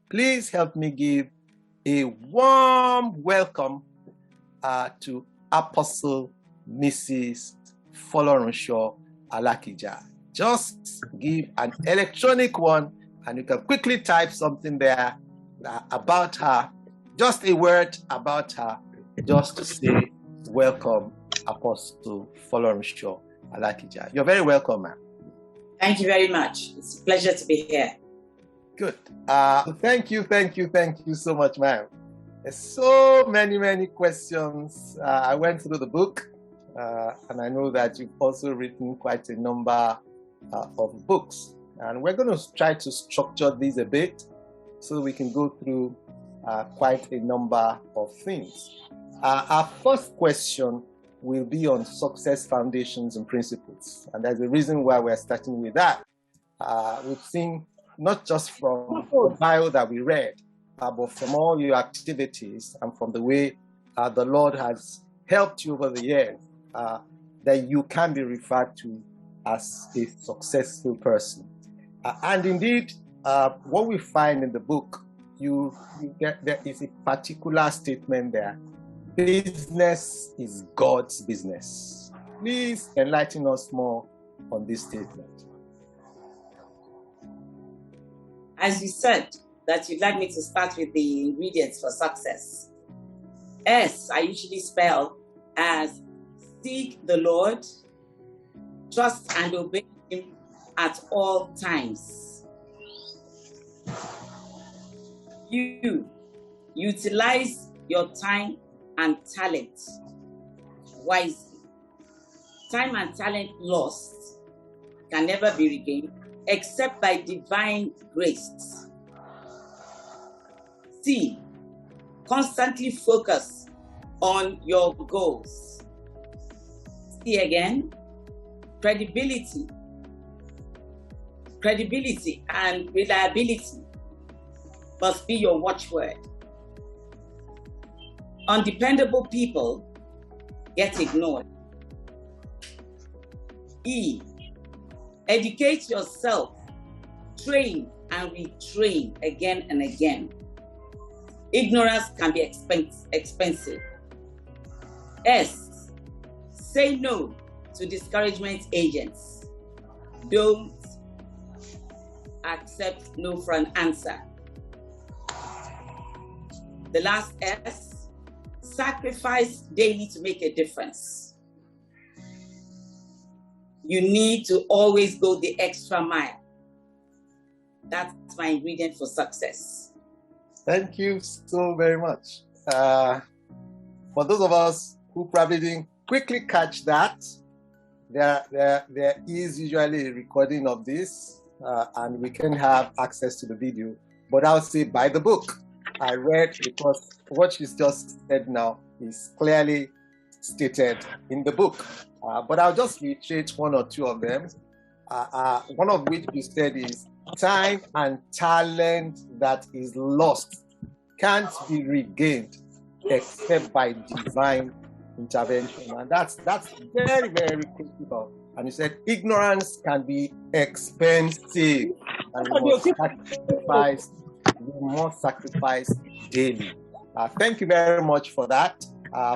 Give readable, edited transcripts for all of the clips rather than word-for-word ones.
please help me give a warm welcome to Apostle Mrs. Folorunso Alakija. Just give an electronic one, and you can quickly type something there about her, just a word about her, just to say, welcome, Apostle Folorunso Alakija. You're very welcome, ma'am. Thank you very much. It's a pleasure to be here. Good. Thank you so much, ma'am. There's so many questions. I went through the book, and I know that you've also written quite a number of books. And we're going to try to structure these a bit so we can go through quite a number of things. Our first question will be on success foundations and principles. And there's a reason why we're starting with that. We've seen not just from the bio that we read, but from all your activities and from the way the Lord has helped you over the years, that you can be referred to as a successful person. And indeed, what we find in the book, there is a particular statement there. Business is God's business. Please enlighten us more on this statement. As you said, that you'd like me to start with the ingredients for success. S, I usually spell as seek the Lord, trust and obey Him at all times. U, utilize your time and talent wisely. Time and talent lost can never be regained except by divine grace. C, constantly focus on your goals. C again, credibility and reliability must be your watchword. Undependable people get ignored. E, educate yourself, train and retrain again and again. Ignorance can be expensive. S, say no to discouragement agents. Don't accept no for an answer. The last S, sacrifice daily to make a difference. You need to always go the extra mile. That's my ingredient for success. Thank you so very much. For those of us who probably didn't quickly catch that, there is usually a recording of this, and we can have access to the video. But I'll say buy the book. I read, because what she's just said now is clearly stated in the book. But I'll just reiterate one or two of them. One of which you said is time and talent that is lost can't be regained except by divine intervention. And that's very, very critical. And you said ignorance can be expensive, and we must sacrifice daily. Thank you very much for that.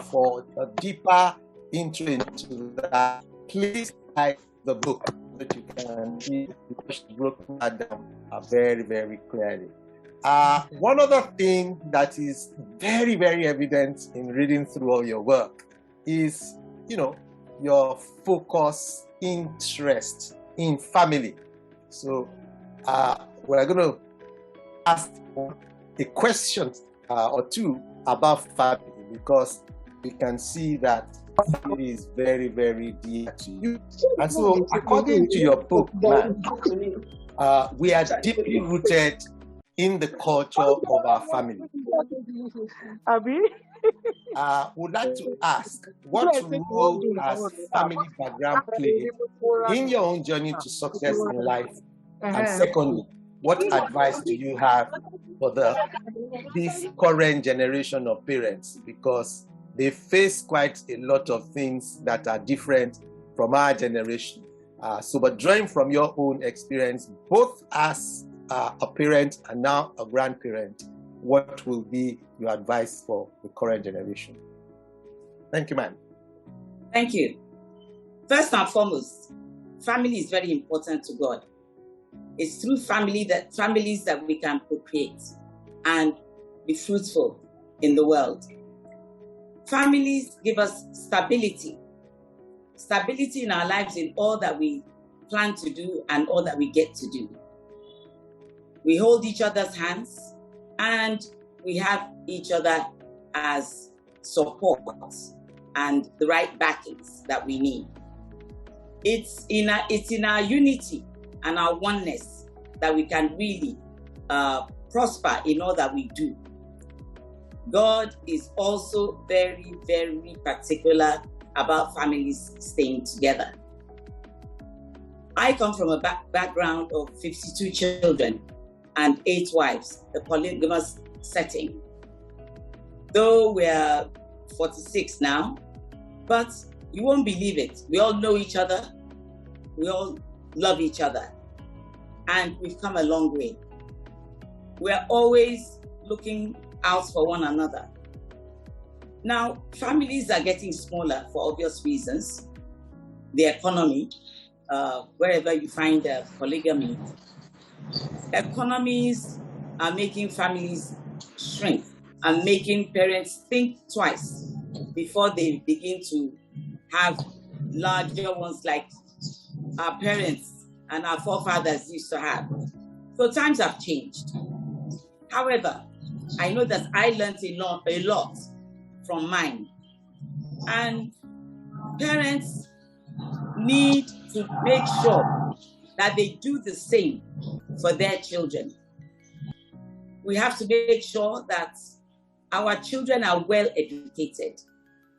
For a deeper intro into that, please buy the book that you can see, because she's broken that down very, very clearly. One other thing that is very, very evident in reading through all your work is, your focus, interest in family. So we're going to ask a question or two about family, because we can see that it is very, very dear to you. And so, according to your book, man, we are deeply rooted in the culture of our family. Would like to ask, what role has family background played in your own journey to success in life? And secondly, what advice do you have for this current generation of parents? Because they face quite a lot of things that are different from our generation. But drawing from your own experience, both as are a parent and now a grandparent, what will be your advice for the current generation? Thank you, ma'am. Thank you. First and foremost, family is very important to God. It's through families that we can procreate and be fruitful in the world. Families give us stability in our lives in all that we plan to do and all that we get to do. We hold each other's hands and we have each other as support and the right backings that we need. It's in our unity and our oneness that we can really prosper in all that we do. God is also very, very particular about families staying together. I come from a background of 52 children and 8 wives, the polygamous setting. Though we're 46 now, but you won't believe it. We all know each other. We all love each other. And we've come a long way. We're always looking out for one another. Now, families are getting smaller for obvious reasons. The economy, wherever you find polygamy, economies are making families shrink and making parents think twice before they begin to have larger ones like our parents and our forefathers used to have. So times have changed. However, I know that I learned a lot from mine. And parents need to make sure that they do the same for their children. We have to make sure that our children are well educated.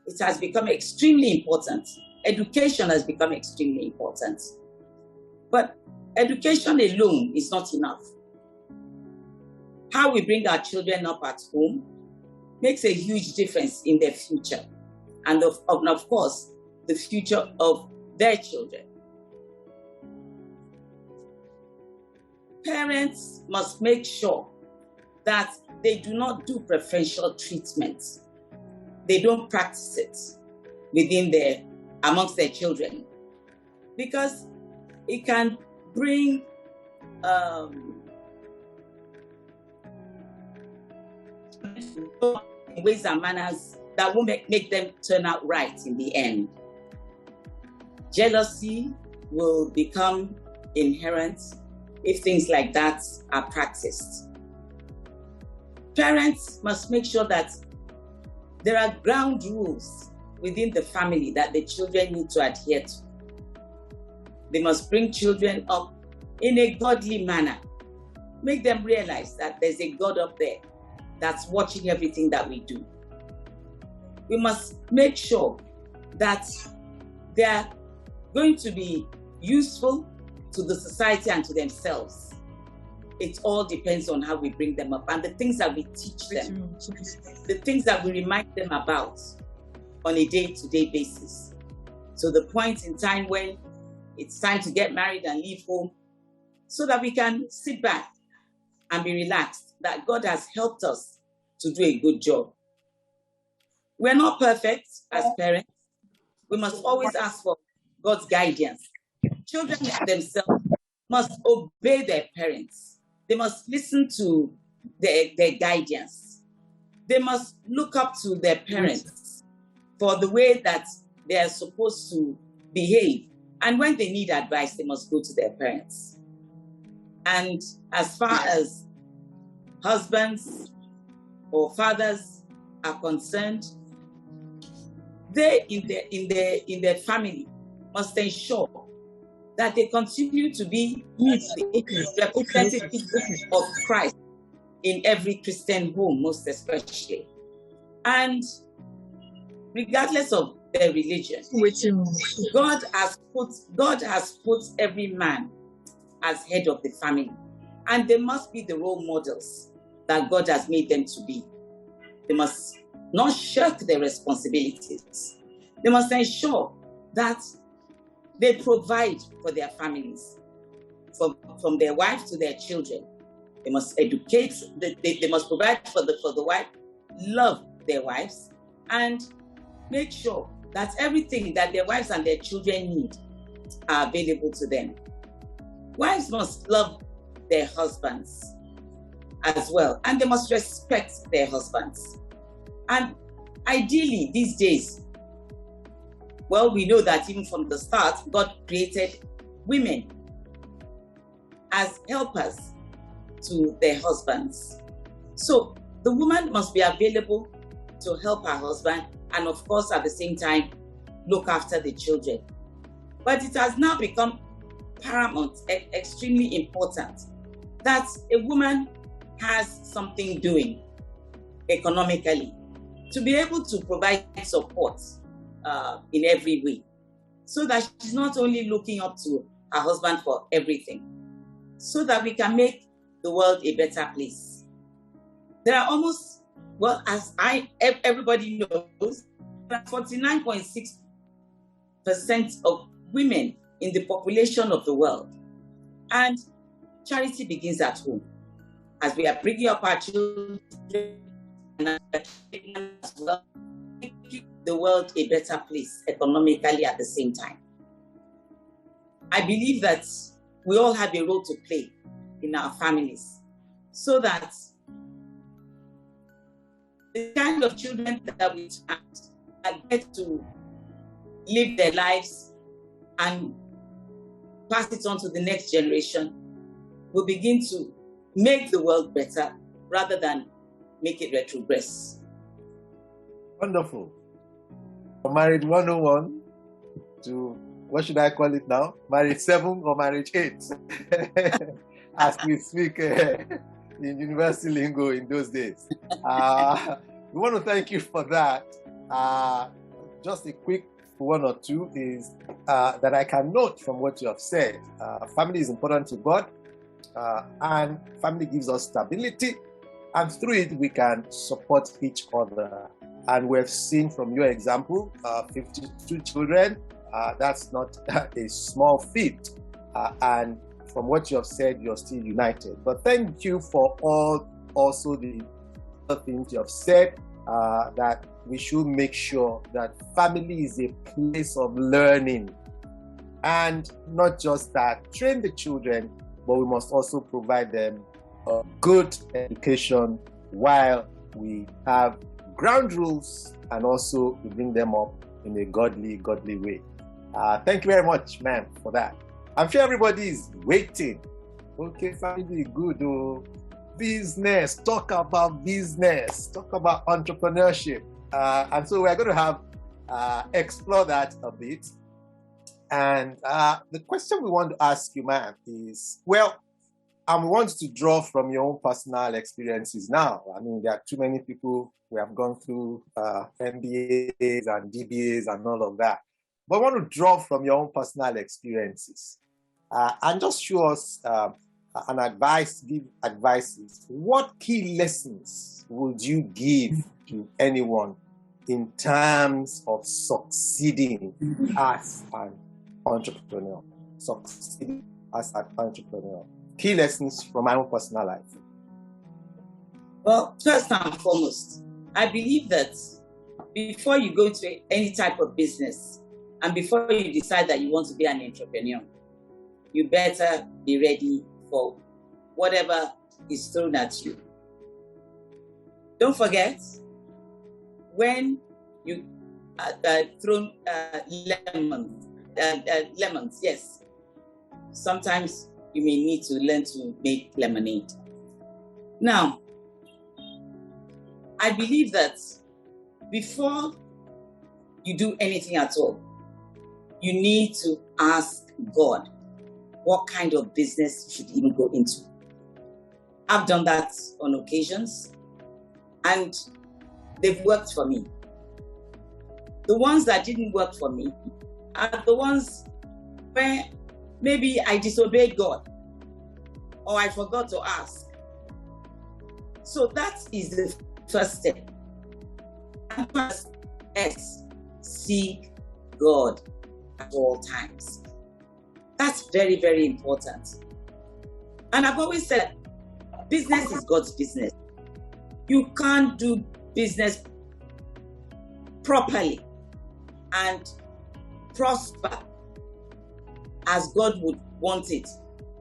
It has become extremely important. Education has become extremely important. But education alone is not enough. How we bring our children up at home makes a huge difference in their future. And of course, the future of their children. Parents must make sure that they do not do preferential treatment. They don't practice it amongst their children, because it can bring ways and manners that will make them turn out right in the end. Jealousy will become inherent if things like that are practiced. Parents must make sure that there are ground rules within the family that the children need to adhere to. They must bring children up in a godly manner. Make them realize that there's a God up there that's watching everything that we do. We must make sure that they're going to be useful to the society and to themselves. It all depends on how we bring them up and the things that we teach them, the things that we remind them about on a day-to-day basis. So the point in time when it's time to get married and leave home, so that we can sit back and be relaxed, that God has helped us to do a good job. We're not perfect as parents. We must always ask for God's guidance. Children themselves must obey their parents. They must listen to their guidance. They must look up to their parents for the way that they are supposed to behave. And when they need advice, they must go to their parents. And as far as husbands or fathers are concerned, they in their family must ensure that they continue to be the representatives of Christ in every Christian home, most especially. And regardless of their religion, God has put every man as head of the family. And they must be the role models that God has made them to be. They must not shirk their responsibilities. They must ensure that they provide for their families, from their wives to their children. They must educate, they must provide for the wife, love their wives, and make sure that everything that their wives and their children need are available to them. Wives must love their husbands as well, and they must respect their husbands. And ideally, these days, well, we know that even from the start, God created women as helpers to their husbands. So the woman must be available to help her husband, and of course, at the same time, look after the children. But it has now become paramount, extremely important, that a woman has something doing economically to be able to provide support in every way, so that she's not only looking up to her husband for everything, so that we can make the world a better place. There are almost, well, as everybody knows, 49.6% of women in the population of the world. And charity begins at home. As we are bringing up our children and as well, making the world a better place economically at the same time. I believe that we all have a role to play in our families, so that the kind of children that we get to live their lives and pass it on to the next generation will begin to make the world better rather than make it retrogress. Wonderful. Marriage 101 to, what should I call it now? Marriage 7 or marriage 8? As we speak in university lingo in those days. We want to thank you for that. Just a quick one or two is that I can note from what you have said. Family is important to God, and family gives us stability, and through it we can support each other. And we've seen from your example, 52 children, that's not a small feat. And from what you have said, you're still united. But thank you for also the other things you have said, that we should make sure that family is a place of learning. And not just that, train the children, but we must also provide them a good education while we have ground rules, and also we bring them up in a godly way. Thank you very much, ma'am, for that. I'm sure everybody is waiting. Okay, family, good. Oh, business, talk about business, talk about entrepreneurship. And so we're going to have explore that a bit. And the question we want to ask you, ma'am, is, well, I want to draw from your own personal experiences now. I mean, there are too many people who have gone through MBAs and DBAs and all of that. But I want to draw from your own personal experiences and just show us give advices. What key lessons would you give to anyone in terms of succeeding as an entrepreneur? Succeeding as an entrepreneur. Key lessons from my own personal life. Well, first and foremost, I believe that before you go into any type of business and before you decide that you want to be an entrepreneur, you better be ready for whatever is thrown at you. Don't forget, when you thrown lemons, yes, sometimes you may need to learn to make lemonade. Now, I believe that before you do anything at all, you need to ask God what kind of business you should even go into. I've done that on occasions, and they've worked for me. The ones that didn't work for me are the ones where maybe I disobeyed God or I forgot to ask. So that is the first step. And first, S, seek God at all times. That's very, very important. And I've always said, Business is God's business. You can't do business properly and prosper as God would want it,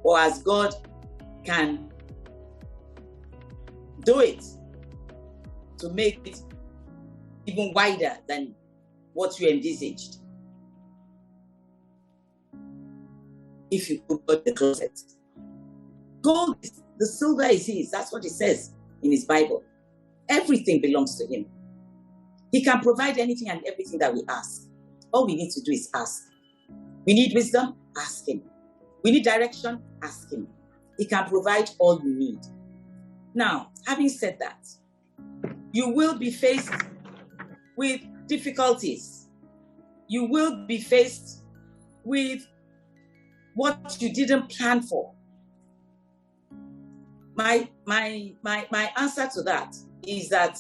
or as God can do it to make it even wider than what you envisaged, if you put God in the closet. Gold, the silver is his. That's what it says in his Bible. Everything belongs to him. He can provide anything and everything that we ask. All we need to do is ask. We need wisdom? Ask him. We need direction? Ask him. He can provide all you need. Now, having said that, you will be faced with difficulties. You will be faced with what you didn't plan for. My answer to that is that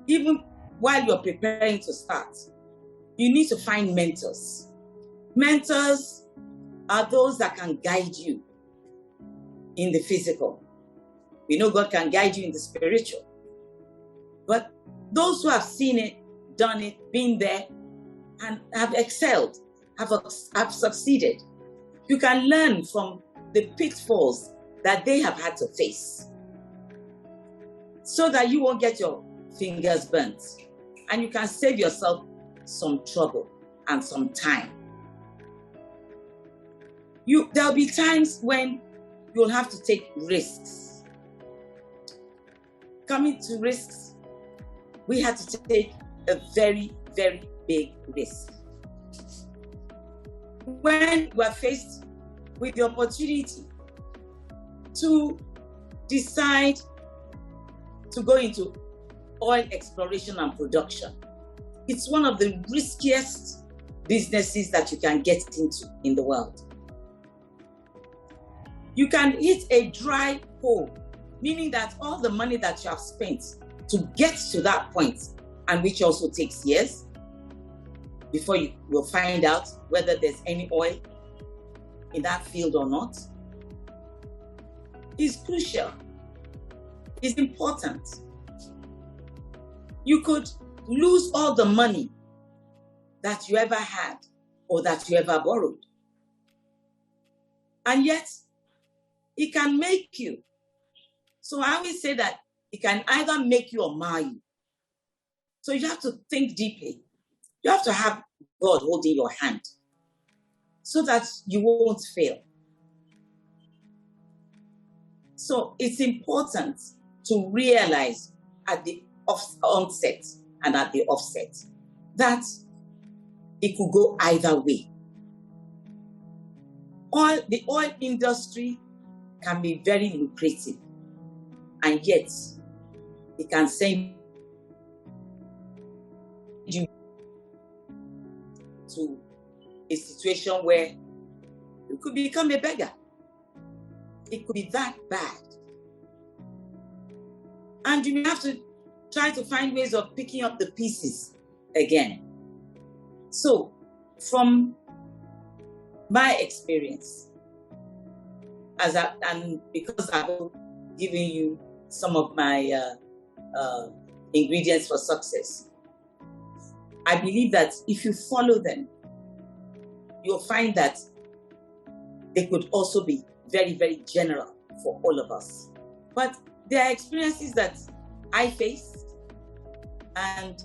even while you're preparing to start, you need to find mentors. Mentors are those that can guide you in the physical. We know God can guide you in the spiritual. But those who have seen it, done it, been there, and have excelled, have succeeded, you can learn from the pitfalls that they have had to face, so that you won't get your fingers burnt, and you can save yourself some trouble and some time. There'll be times when you'll have to take risks. Coming to risks, we had to take a very, very big risk. When you are faced with the opportunity to decide to go into oil exploration and production, it's one of the riskiest businesses that you can get into in the world. You can hit a dry hole, meaning that all the money that you have spent to get to that point, and which also takes years before you will find out whether there's any oil in that field or not, is crucial, is important. You could lose all the money that you ever had or that you ever borrowed. And yet, it can make you. So I always say that it can either make you or mar you. So you have to think deeply. You have to have God holding your hand so that you won't fail. So it's important to realize at the onset and at the offset that it could go either way. The oil industry can be very lucrative, and yet it can send you to a situation where you could become a beggar. It could be that bad. And you may have to try to find ways of picking up the pieces again. So, from my experience, and because I've given you some of my ingredients for success, I believe that if you follow them, you'll find that they could also be very, very general for all of us. But there are experiences that I faced and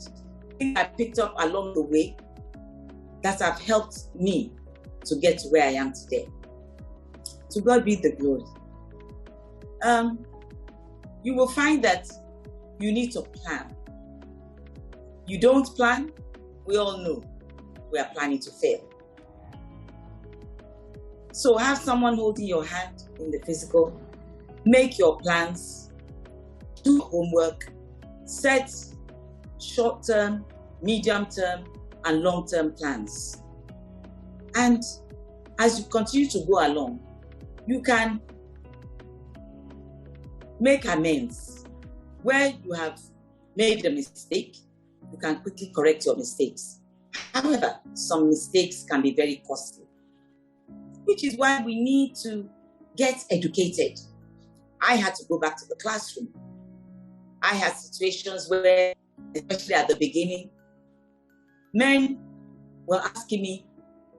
things I picked up along the way that have helped me to get to where I am today. To God be the glory. You will find that you need to plan. You don't plan, we all know we are planning to fail. So have someone holding your hand in the physical, make your plans, do homework, set short-term, medium-term, and long-term plans. And as you continue to go along, you can make amends. Where you have made a mistake, you can quickly correct your mistakes. However, some mistakes can be very costly, which is why we need to get educated. I had to go back to the classroom. I had situations where, especially at the beginning, men were asking me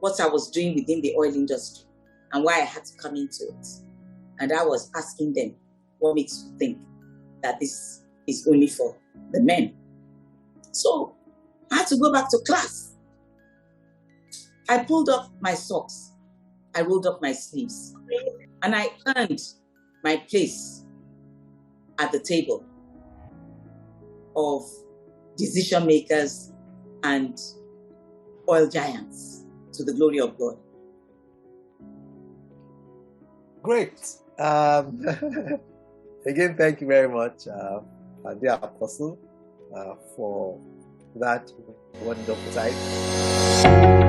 what I was doing within the oil industry and why I had to come into it. And I was asking them, what makes you think that this is only for the men? So I had to go back to class. I pulled up my socks. I rolled up my sleeves. And I earned my place at the table of decision makers and oil giants, to the glory of God. Great. Again, thank you very much, dear Apostle, for that wonderful time.